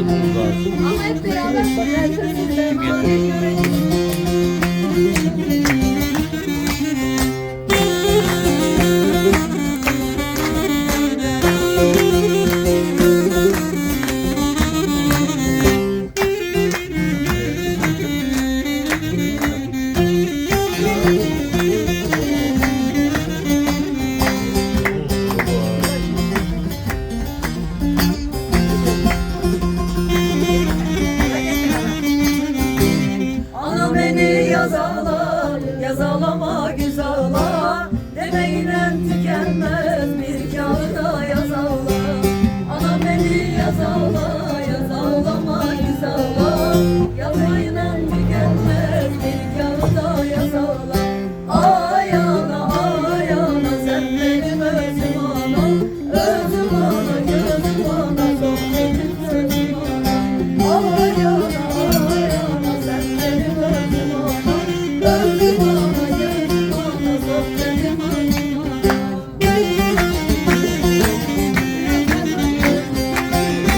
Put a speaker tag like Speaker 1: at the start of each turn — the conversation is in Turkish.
Speaker 1: yapmamız lazım.
Speaker 2: Ama hep beraber herkesin
Speaker 3: Ana beni yazala, yazalama güzala, demeyle tükenmez bir kağıda yazala. Ana beni yazala, yazalama güzala, yazmayla tükenmez bir kağıda yazala. Ay ana sen benim özüm anam, özüm ana gözüm ana, sohbetim sözüm ana. Ay ana sen benim özüm ana, özüm ana gözüm ana, sohbetim ana.